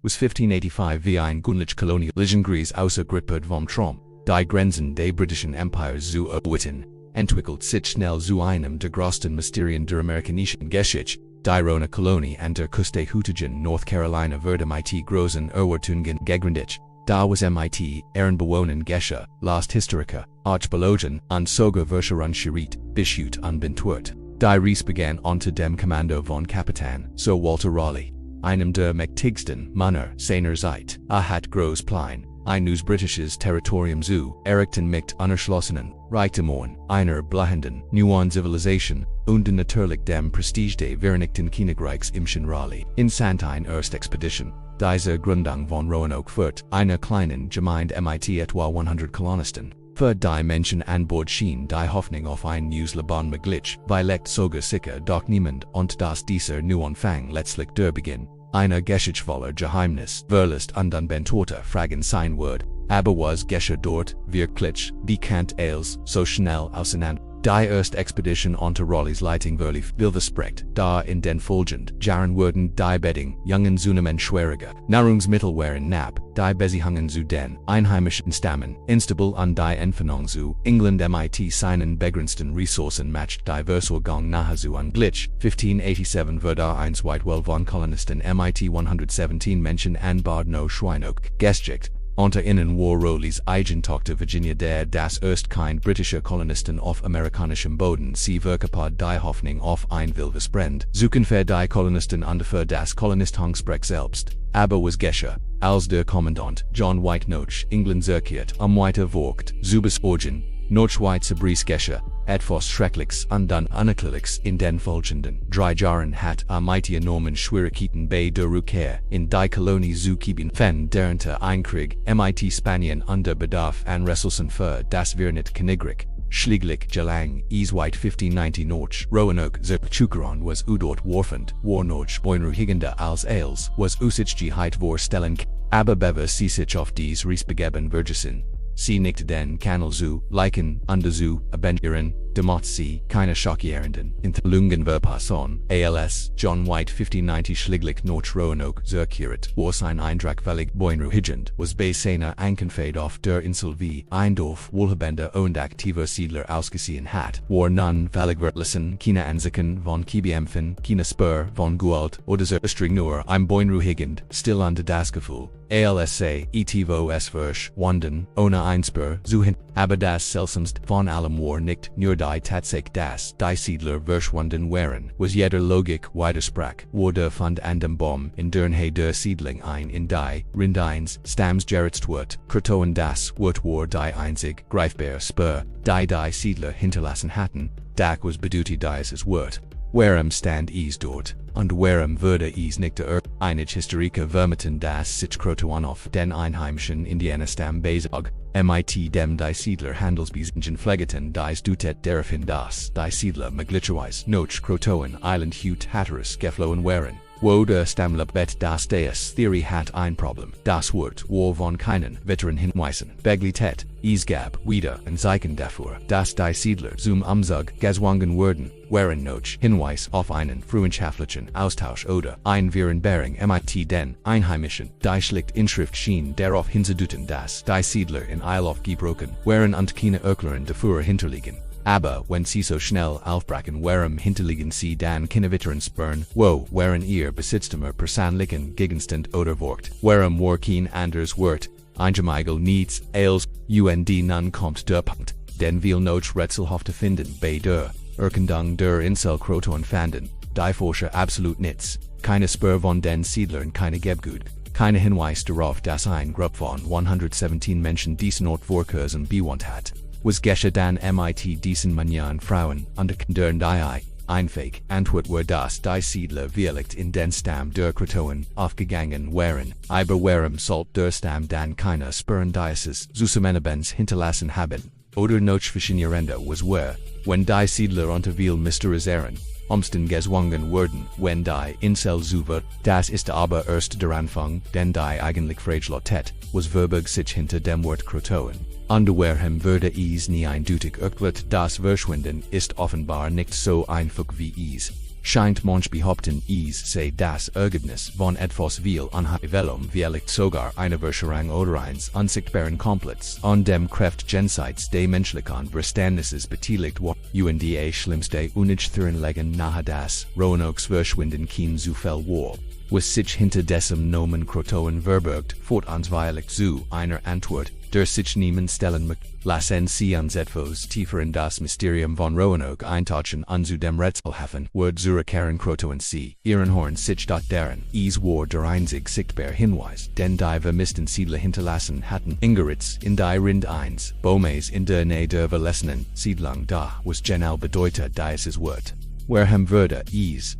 was 1585 wie ein Gunlich Kolonialische außer Grippert vom Traum, die Grenzen des britischen Empires zu erweitern, entwickelt sich schnell zu einem der größten Mysterien der amerikanischen Geschichte, die Roanoke Kolonie an der Küste North Carolina wird mit großen Erwartungen gegründet. Da was mit Ehrenbewohnen Gesche, Last Historiker, Archäologen und sogar Verschwörern Schirit, Beschut und Bentwort. Die Reise begann unter dem Kommando von Kapitän Sir Walter Raleigh, einem der mächtigsten Männer seiner Zeit. Hat Großplein, ein neues britisches Territorium zu errichten mit unerschlossenen Reichtumorn, einer blühenden neuen Zivilisation und natürlich dem Prestige des Vereinigten Königreichs im Raleigh. In Santine erste Expedition. Diese Gründung von Roanoke wird einer kleinen Gemeinde mit etwa 100 Kolonisten. Für die Menschen an Bord schien die Hoffnung auf ein neues Leben möglich, weil sogar sicher doch niemand und dass dieser Neuanfang letztlich der Beginn einer geschichtvoller Geheimnis, Verlust und unbeantwortete Fragen sein wird. Aber was geschah dort wirklich, bekannt als so schnell auseinander? Die erste Expedition unter Raleighs Leitung verlief vielversprechend, da in den folgenden Jahren wurden die Bedding, jungen Zunahmen schwieriger, Nahrungsmittel waren knapp, die Beziehungen zu den einheimischen Stammen, instabil und die Entfernung zu England mit seinen begrenzten Ressourcen matcht die Versorgung nahezu ungleich. 1587 wurde ein Zweitwelle von Kolonisten mit 117 Menschen an Bord no Roanoke gesteckt. Unter ihnen war Raleighs Eigentochter Virginia der das erst kein britischer Kolonisten auf amerikanischem Boden. Sie verkörpert die Hoffnung auf ein Wildes suchen für die Kolonisten und für das Kolonistungsprojekt selbst. Aber was geschah, als der Kommandant John White nach England zurückkehrt, weiter Vogt, Zubes Origin, noch White Bries geschah, etwas Schreckliches und dann Unerklärliches in den folgenden 3 Jahren hat mit enormen Schwierigkeiten bei der Rückkehr in die Kolonie zu geben. Während der Einkrieg mit Spanien unter Bedarf an Ressourcen für das Vereinigte Königreich. Schließlich gelang es White 1590 noch Roanoke zurückzukehren, was dort warfend war noch beunruhigender als was Aussichtlichkeit vorstellen. Aber bevor sie sich auf dies Reis begeben würden, sie nicht den Kanal zu liken und zu abenteuern, damit sie keine schockierenden Enthüllungen verpassen. Als John White 1590 schließlich nach Roanoke zurückkehrt, war sein Eindruck völlig beunruhigend, was bei seiner Ankunft auf der Insel wie ein Dorf wohlhabender und aktiver Siedler ausgesehen hat, war nun völlig wertlosen, keine Ansichten von Kibeämpfen, keine Spur von Gewalt oder Zerstörung, nur ein beunruhigend, still und das Gefühl, als es verschwanden, ohne ein Spur zu hin. Aber das seltsamste von allem war nicht nur die Tatsache, dass die Siedler verschwunden waren, was jeder Logik widersprach, wurde von an dem Baum in der Nähe der Siedlung ein in die Rindeins Stamms geritzt wird. Croatoan das Wort war die einzige greifbare Spur, die Siedler hinterlassen hatten, das was bedeutet dieses Wort. Warum stand es dort, und warum wurde es nicht einige Historiker vermuten, dass sich Croatoan auf den einheimischen Indianerstamm bezog, mit dem die Siedler Handelsbeziehungen pflegten, dies deutet darauf hin, dass die Siedler möglicherweise noch Croatoan Island Hut Hatteras geflohen waren. Wo der Stammlebet das Theorie hat ein Problem. Das Wort war von keinen weiteren Hinweisen begleitet. Es gab wieder ein Zeichen dafür, dass die Siedler zum Umzug gezwungen wurden, waren noch Hinweis auf einen freundschaftlichen Austausch oder ein Vereinbarung mit den Einheimischen. Die schlichte Inschrift schien darauf hinzudeuten, dass die Siedler in Eil aufgebrochen waren und keine Erklärung dafür hinterliegen. Aber wenn sie so schnell aufbrachen, warum hinterliegen sie dann keine weiteren Spuren? Wo waren ihr Besitztümer persönlichen Gegenstand oder Wort? Warum war kein anderes Wort? Eingemeigel nichts als nun kommt der Punkt, den wir noch rätselhaft finden bei der Erkundung der Insel Croatoan fanden. Die Forscher absolut nichts. Keine Spur von den Siedlern, keine Gebgut. Keine Hinweis darauf, dass ein Gruppe von 117 Menschen diesen Ort vorkürzen bewohnt hat. Was geschah dann mit diesen Männern, Frauen und Kindern, die einfähig Antwort war, dass die Siedler wirklich in den Stamm der Croatoan aufgegangen waren. Aber warum sollte der Stamm dann keine Spuren dieses Zusammenlebens hinterlassen haben? Oder noch faszinierender was wenn die Siedler unter viel mysteriöseren Umständen gezwungen wurden, wenn die Insel zu wird. Das ist aber erst der Anfang, denn die eigentlich Fragilität was verbirgt sich hinter dem Wort Croatoan. Warum würde es nie eindeutig erklärt, das Verschwinden ist offenbar nicht so einfach wie es scheint manch behaupten, sei das Ergebnis von etwas viel unheimlichem, vielleicht sogar eine Verschwörung oder eines unsichtbaren Komplots, an dem Kräfte jenseits des menschlichen Verständnisses beteiligt war. Das schlimmste Unsichtbaren legen nahe das Roanokes Verschwinden kein Zufall war, was sich hinter diesem Nomen Croatoan verbirgt, fortans vielleicht zu einer Antwort, der sich niemand stellen mag. Lassen Sie uns etwas tiefer in das Mysterium von Roanoke eintauchen und zu dem rätselhaften Wort zurückkehren. Croatoan sie, ihren Horn sich dort deren, war der einzige sichtbare Hinweis, den die vermissten Siedler hinterlassen hatten. Eingeritzt in die Rind 1, Baumes in der Nähe der verlassenen Siedlung da, was genau bedeutet dieses Wort. Werhem würde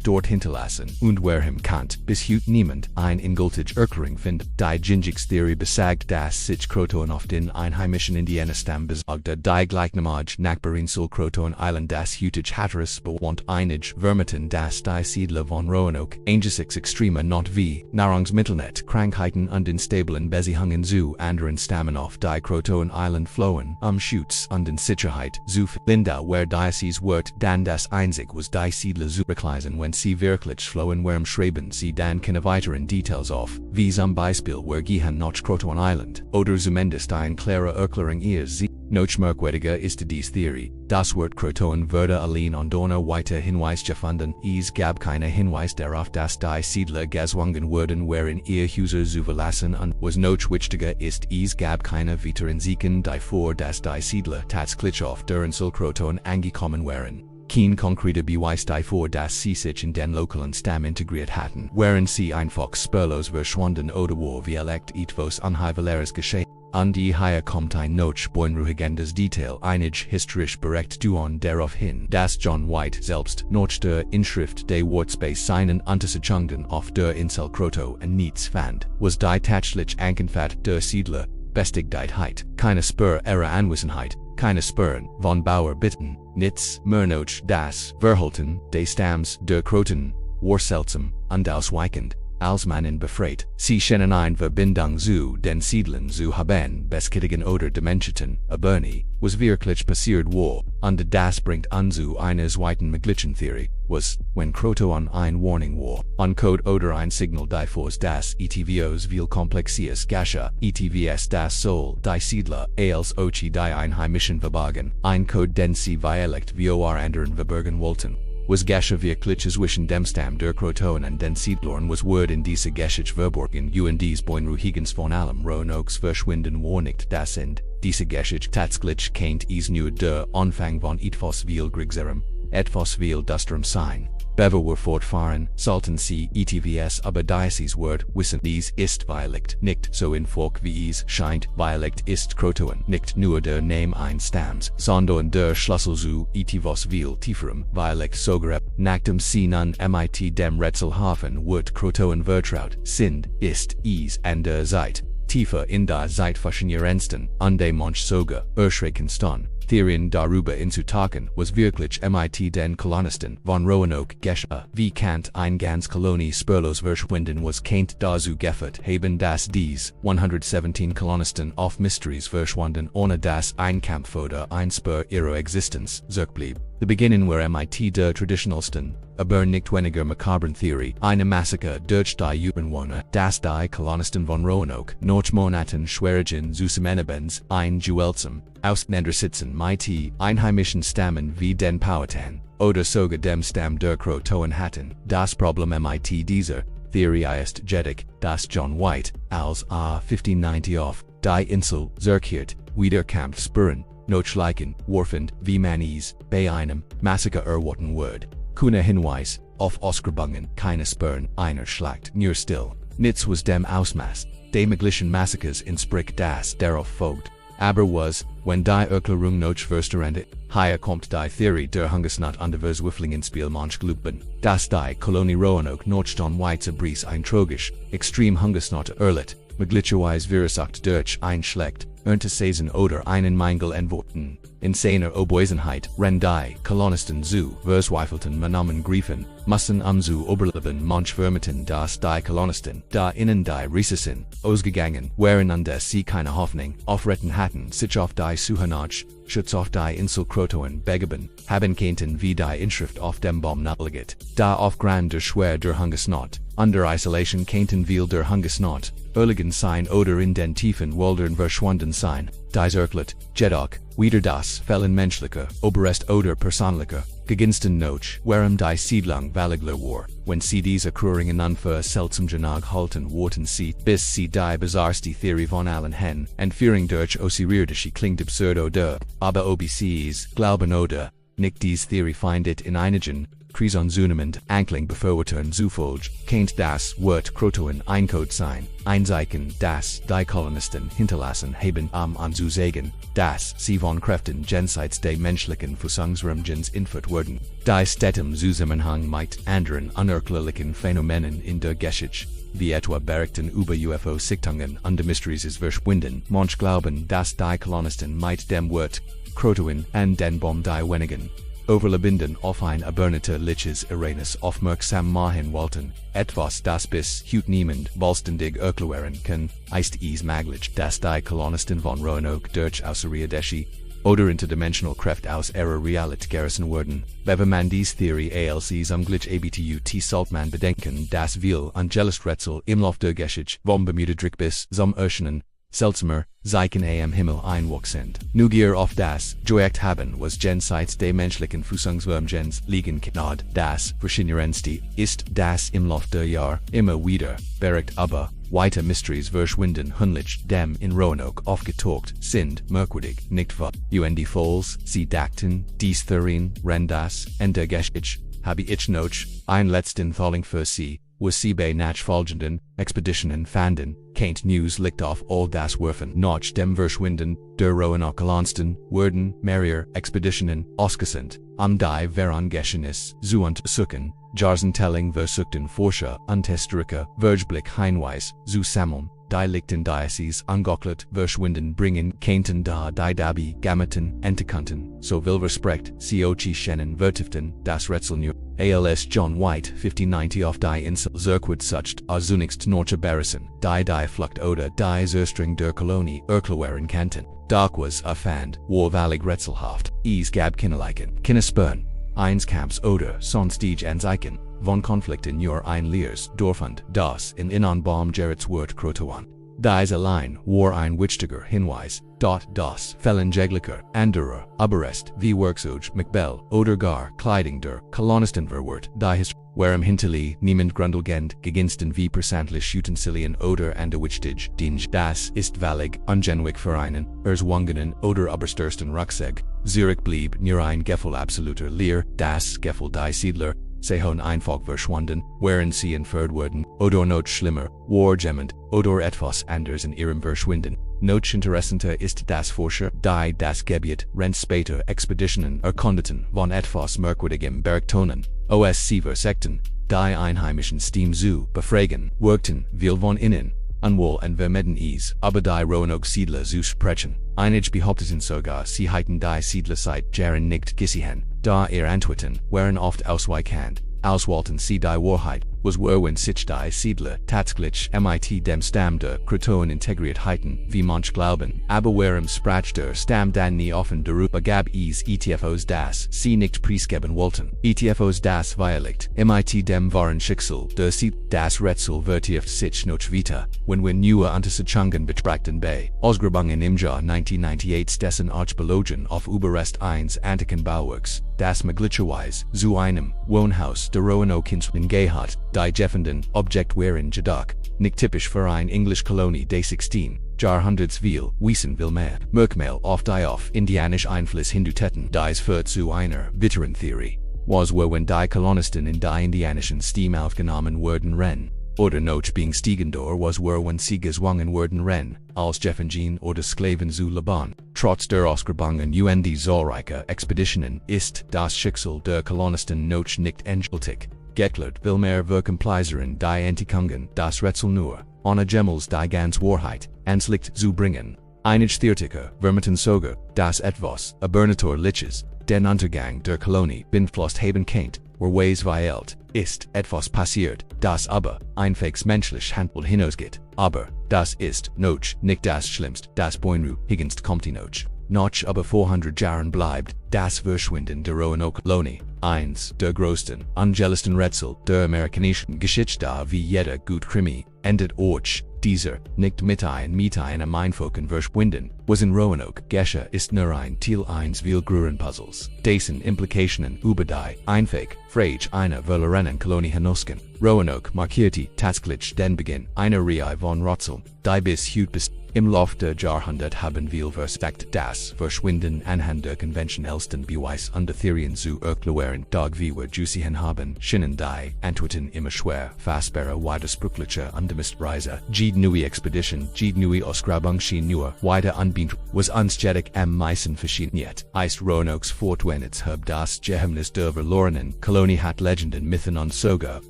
dort hinterlassen, und werhem kannt bis heute niemand ein ingültige Erklärung findet. Die Gingigs-Theorie besagt, dass sich Croatoan auf den einheimischen Indianerstamm besagte, die gleichnamige Nachbarinsel Croatoan Island das heutige Hatteras bewohnt. Einige vermuten, dass die Siedler von Roanoke angesichts extremer not wie Nahrungsmittelnet, Krankheiten und instablen Beziehungen zu anderen Stammen auf die Croatoan Island flohen, Schutz und in Sicherheit zu Linda, where dieses Wort dann das einzig was die Siedler zurücklassen, wenn sie wirklich flohen. Warum schreiben sie dann keine weiteren Details auf, wie zum Beispiel wer gehen nach Croatoan Island, oder zumindest eine klare Erklärung sie. Noch merkwürdiger ist diese Theorie, das Wort Croatoan würde allein und ohne weiter Hinweis gefunden. Es gab keine Hinweis darauf, dass die Siedler gezwungen wurden, in ihr Häuser zu verlassen, und was noch wichtiger ist, es gab keine weiteren Zeichen davor, dass die Siedler tatsächlich auf der Insel Croatoan angekommen waren. Kein konkreter Beweis davor, dass sie sich in den lokalen Stamm integriert hatten, während sie einfach spurlos verschwanden oder war vielleicht etwas Unheimliches geschehen. An die Haie kommt ein noch beunruhigendes Detail. Einige historische Berichte darauf hin, dass John White selbst nach der Inschrift des Wortes bei seinen Untersuchungen auf der Insel Croatoan nichts fand, was die tatsächlich Ankunft der Siedler Bestigkeit, keine Spur ihrer Anwesenheit, keine Spuren von Bauerbitten, nichts mehr noch das Verhalten des Stamms der Croatoan war seltsam und ausweichend, als man ihn befreit. Sie scheinen eine Verbindung zu den Siedlern zu haben, bestätigen oder dementieren, aber nie, was wirklich passiert war, und das bringt uns zu einer zweiten möglichen Theorie, was, wenn Croatoan ein Warning war, ein Code oder ein Signal davor, dass etwas viel komplexes geschah, etwas das soll die Siedler als Ochi die Einheimischen verborgen, ein Code den sie vielleicht vor anderen verbergen wollten. Was geschah wirklich zwischen dem Stamm der Croatoan und den Siedlern, was wurde in dieser Geschichte verborgen, und dies beunruhigens von allem Roanokes Verschwinden war nicht das Ende. Diese Geschichte tatsächlich kennt es nur der Anfang von etwas viel größerem, etwas viel düsterem sein. Bevor wir fortfahren, sollten Sie etwas aber dieses Wort wissen. Dies ist vielleicht nicht so in Volk wie es scheint. Vielleicht ist Croatoan nicht nur der Name eines Stamms, sondern der Schlüssel zu etwas viel tieferem. Vielleicht sogar nach dem Sie nun mit dem rätselhaften Wort Croatoan vertraut sind, ist es an der Zeit tiefer in der Zeit faszinierendsten, an dem manch sogar erschreckendsten Theorien darüber inzutauchen, was wirklich mit den Kolonisten von Roanoke geschah. Wie kann ein ganz Kolonie spurlos verschwinden, was kennt dazu geführt haben, dass dies 117 Kolonisten auf Mysteries verschwanden, ohne dass ein Kampf oder ein Spur ihrer Existenz zurückblieb. The beginnen war mit der traditionellsten, aber nicht weniger makabren Theorie, eine Massaker durch die Ureinwohner, dass die Kolonisten von Roanoke noch Monaten schwierigen Zusammenlebens ein Duelsum auseinandersitzen mit einheimischen Stammen wie den Powhatan oder sogar dem Stamm der Croatoan hatten. Das Problem mit dieser Theorie ist jedoch, dass John White als 1590 auf die Insel zurückkehrt, wieder Kampfspuren Notschleichen, warfend, wie man es bei einem Massaker erwarten würde. Keine Hinweis auf Ausgrabungen, keine Spuren einer Schlacht, nur still. Nichts was dem Ausmaß des möglichen Massakers entspricht, das darauf folgt. Aber was, wenn die Erklärung noch verstärkt, hier kommt die Theorie der Hungersnot und der Verzweiflung ins Spiel. Manch glauben, dass die Kolonie Roanoke noch John Whites Abris ein tragisch, extrem Hungersnot erlitt, möglicherweise verursacht durch ein schlecht Erntesaison oder einen Mangel an Worten. In seiner Oboisenheit die Kolonisten zu verzweifelten Manamen griefen, mussten zu Oberleben manch vermuten, dass die Kolonisten, da innen die Recessin, ausgegangen, wäreinander sie keine Hoffnung auf Retten hatten, sich auf die Suche nach Schutz auf die Insel Croatoan begeben, haben könnten wie die Inschrift auf dem Baum nahelegt, da aufgrund der Schwer der Hungersnot, under Isolation könnten viel der Hungersnot, erliegen sein oder in den tiefen Wäldern verschwunden sein, dies erklärt, jedoch, wieder das Fällen menschlicher, Oberest oder persönlicher, geginsten Noch, warum die Siedlung valligler war, wenn sie diese Kreuringen für seltsam genug halten wollten sie, bis sie die bizarrste Theorie von allen hen, entführung durch außerirdische klingt absurd oder, aber OBCs, glauben oder, nicht dies Theorie findet in einigen, Krisen zunehmend, Ankling bevorwurten zufolge, kennt das Wort Croatoan Eincode sein, einzeigen, dass die Kolonisten hinterlassen haben anzusagen, dass sie von Kräften jenseits der menschlichen Fassungsrumgens entführt wurden, die Städtem Zusammenhang mit anderen unerklärlichen Phänomenen in der Geschichte, wie etwa Berichten über UFO-Sichtungen und mysteriöses Verschwinden, manch glauben, dass die Kolonisten mit dem Wort Croatoan an den Baum die wenigen Overlebenden auf ein übernatürliches Ereignis aufmerksam machen wollten, etwas das bis heute niemand vollständig erklären kann, ist es möglich, dass die Kolonisten von Roanoke durch außerirdische oder interdimensional Kräfte aus ihrer Realität gerissen wurden. Wenn man diese Theorie als umglich abtut sollte man bedenken, dass viel angeles Rätsel im Lauf der Geschichte vom Bermuda-Dreieck bis zum Ozean seltsamer Zeichen am Himmel einwog sind. Neugier auf das Projekt haben was jenseits der menschlichen Fassungsvermögens liegen kann. Das Faszinierendste ist, dass im Lauf der Jahre immer wieder bericht aber weite Mysteries verschwinden hunlich dem in Roanoke aufgetaucht sind merkwürdig nicht wahr. Und Falls, sie dachten, dies Theorien, das in der Geschichte, habe ich noch ein letzten Thorling für sie, was sie bei nachfolgenden Expeditionen fanden, kein News liegt auf all das Werfen nach dem Verschwinden der Roanoke Kolonisten, Wurden, mehrere Expeditionen ausgesandt, die Geheimnisse zu untersuchen, Jahrzehntelang versuchten Forscher und Historiker wirklich Hinweis zu sammeln, die lichten Diocese angeklärt verschwinden bringen könnten da die dabei Gammaten entdeckten, so will Respekt sie schenen vertieften das Rätsel nur. Als John White 1590 auf die Insel zurückwärts sucht, zunächst Norche Barrison, die Flucht oder die Zerstörung der Kolonie erklären kannten. Doch was fand, war völlig rätselhaft, es gab keine Spuren, eines Kampfs oder sonstige Anzeichen von Konflikten nur ein leeres Dorf und das in Baum Gerrits Wort Croatoan. Dies allein war ein wichtiger Hinweis, das Fällen jeglicher anderer Überrest wie Werkzeug, Macbell oder gar Kleidung der Kolonisten verwirrt, die warum hinterlie niemand grundlegend geginsten wie persönlich Utensilien oder anderwichtig Dinge. Das ist völlig ungenuig für einen erzwungenen oder überstürsten Rucksack. Zurück blieb nur ein Gefühl absoluter Leer, das Gefühl die Siedler sehen einfach verschwanden, während sie entführt wurden, oder noch schlimmer, war jemand oder etwas anderes in ihrem Verschwinden. Noch interessanter ist, dass Forscher, die das Gebiet später Expeditionen erkundeten, von etwas merkwürdigem berichteten, sie versuchten, die einheimischen Stimmen zu befragen, wirkten viel von innen, unwohl und vermieden es, aber die Roanoke-Siedler zu sprechen. Einige behaupteten sogar, sie hätten die Siedler seit Jahren nicht gesehen, da ihre Antworten waren oft ausweichend, als wollten sie die Wahrheit, was wenn sich die Siedler tatsächlich mit dem Stamm der Croatoan integriert hätten, wie manch glauben, aber warum sprach der Stamm dann nie offen darüber gab es ETFOs das sie nicht preisgeben wollten. ETFOs das verliegt, mit dem wahren Schicksal der Siedler. Das Rätsel vertieft sich noch weiter, wenn wir neue Untersuchungen betrachten bei Ausgrabungen im Jahr 1998 dessen Archäologen auf Überrest eines antiken Bauwerks, das möglicherweise zu einem Wohnhaus der Roanoke gehört. Die Jeffenden Objekt waren jedoch nicht typisch für ein Englisch Kolonie des 16. Jahrhunderts viel wissen will mehr. Merkmal auf die auf indianisch Einfluss hinduteten. Dies führt zu einer weiteren Theorie. Was wenn die Kolonisten in die indianischen Stem aufgenommen wurden oder noch being stiegender was wenn sie gezwungen wurden als Jeffengen oder Sklaven zu leben. Trotz der Ausgrabungen und zahlreicher Expeditionen ist das Schicksal der Kolonisten noch nicht endgültig geklärt will mehr verkomplizeren die Entdeckungen das Rätsel nur. ohne Gemmels die ganz Wahrheit, ans Licht zu bringen. Einige Theoretiker vermuten sogar, dass etwas, Übernatur liches, den Untergang der Kolonie beeinflusst haben könnte, Weise weilt, ist etwas passiert, das aber einfach menschlich Handel hinausgeht. Aber das ist noch nicht das Schlimmste, das Boinru Higgins kommt noch. Noch über 400 Jahren bleibt das Verschwinden der Roanoke Kolonie eins der größten, angelischten Rätsel der amerikanischen Geschichte, wie jeder gut Krimi endet auch dieser nicht mit einem einfachen Verschwinden, was in Roanoke geschah ist nur ein Teil eines viel größeren Puzzles, dessen Implikationen über die einfach Frage einer verlorenen Kolonie hinausgehen. Roanoke markierte tatsächlich den Beginn einer Reihe von Rätseln, die bis heute besteht. Im Laufe der Jahrhunderte haben wir versucht, das Verschwinden anhand der konventionellsten Beweise und der Theorien zu erklären, doch wir gesehen haben, scheinen die Antworten immer schwer fassbarer, widersprüchlicher und mysteriöser. Jede neue Expedition, jede neue Ausgrabung schien nur weiter unbekannt, was uns jedoch am meisten fasziniert. Ist Roanokes Fortwährendshub das Geheimnis der verlorenen Kolonie hat Legenden, Mythen und sogar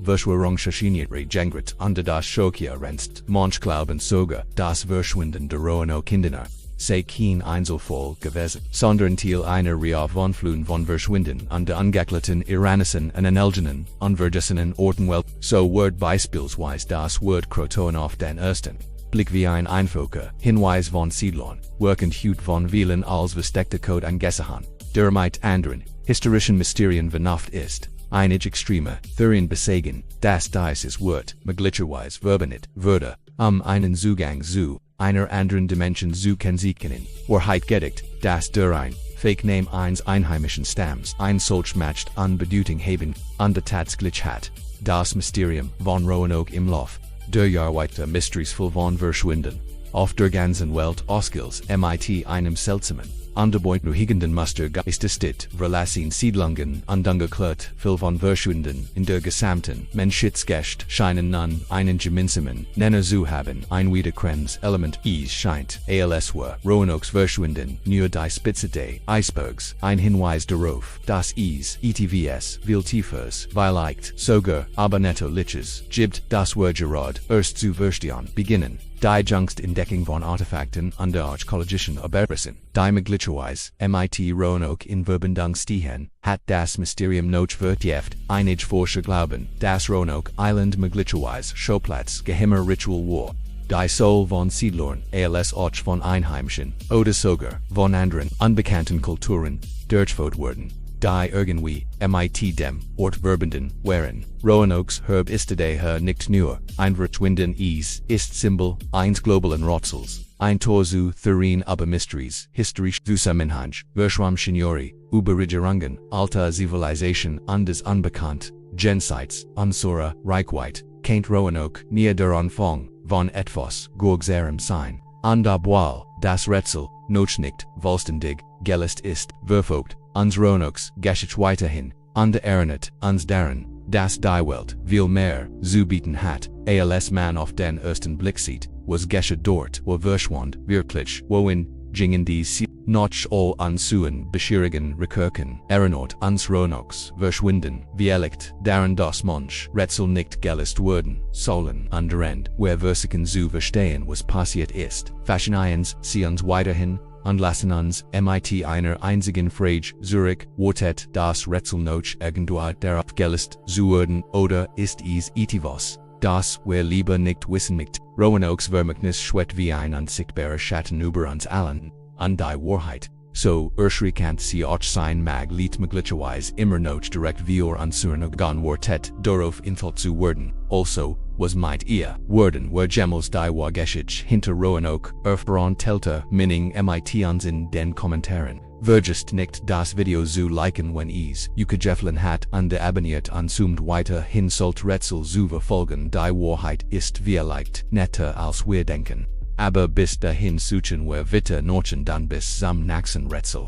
Verschwörungstheorien gengrit, unter das Schokia renzt. Manche glauben sogar, das Verschwinden der Roanoke Kinder sei kein Einzelfall gewesen, sondern Teil einer Reihe von Fluren von Verschwinden und der angeklagten iranischen und anelgenen unvergessenen Ortenwelt. So wird beispielsweise das Wort Croatoan auf den ersten Blick wie ein einfacher Hinweis von Siedlern, wirkend heute von vielen als versteckter Code angesehen, der mit anderen historischen Mysterien verknüpft ist. Einige extreme Theorien besagen, dass dieses Wort möglicherweise verwendet wurde, einen Zugang zu einer anderen Dimension zu können, Wahrheit gedeckt, dass der ein Fake-Name eines einheimischen Stamms ein solch matcht an Bedeutung haben, an der Tatsächlichkeit. Das Mysterium von Roanoke im Lauf der Jahrhunderte mysteriösvoll von Verschwinden auf der ganzen Welt ausgils mit einem seltsamen, underbeutenden Muster geistestet, verlassen Siedlungen und ungeklärt viel von Verschwinden in der gesamten Menschheitsgeschichte scheinen nun einen gemeinsamen Nenner zu haben, ein wiederkehrendes Element. Es scheint, als war Roanokes Verschwinden nur die Spitze des Eisbergs, ein Hinweis darauf, dass es etwas viel tieferes, vielleicht sogar aber netto liches gibt, das wir gerade erst zu verstehen beginnen. Die Jüngstentdeckung von Artefakten und der archäologischen Überreste, die möglicherweise mit Roanoke in Verbindung stehen, hat das Mysterium noch vertieft. Einige Forscher glauben, dass Roanoke Island möglicherweise Schauplatz geheimer Ritual war. Die Soul von Siedlern, als auch von Einheimischen, oder sogar von anderen unbekannten Kulturen, durchgeführt wurden, die irgendwie mit dem Ort verbunden waren. Roanokes Herb ist daher nicht nur ein Verschwinden, es ist Symbol eines globalen Rätsels, ein Tor zu Theorien über Mysteries, historische Zusammenhang, Verschwörungstheorie, über Regierungen, alte Zivilisation und das Unbekannt, jenseits unserer Reichweite, kennt Roanoke nie der Anfang von etwas Größerem sein. Und obwohl das Rätsel noch nicht vollständig gelöst ist, verfolgt uns Roanokes Geschichte weiterhin und erinnert uns daran, dass die Welt viel mehr zu bieten hat, als man auf den ersten Blick sieht, was geschah dort, wo verschwand wirklich, wohin gingen die noch all unseren bisherigen Rekirken, erinnert uns Roanokes Verschwinden, vielleicht daran das manch Rätsel nicht gelöst wurden sollen, und daran, wir versuchen zu verstehen, was passiert ist, fascinieren sie uns weiterhin, und lassen uns mit einer einzigen Frage zurück, wartet das Rätsel noch irgendwo darauf gelöst zu werden, oder ist es etwas, das wir lieber nicht wissen möchten. Roanokes Vermächtnis schwebt wie ein unsichtbarer Schatten über uns allen, und die Wahrheit, so erschreckend sie auch sein mag, liegt möglicherweise immer noch direkt wir unseren Augen wartet, darauf enthalten zu werden. Also, was meint ihr? Wurden wir jemals die Geschichte hinter Roanoke erfahren? Telter Minning mit uns in den Kommentaren. Vergesst nicht das Video zu liken, wenn es euch gefallen hat, und abonniert uns weiterhin sollt Rätsel zu verfolgen. Die Wahrheit ist vielleicht netter als wir denken. Aber bis dahin suchen wir weiter Norchen, dann bis zum nächsten Rätsel.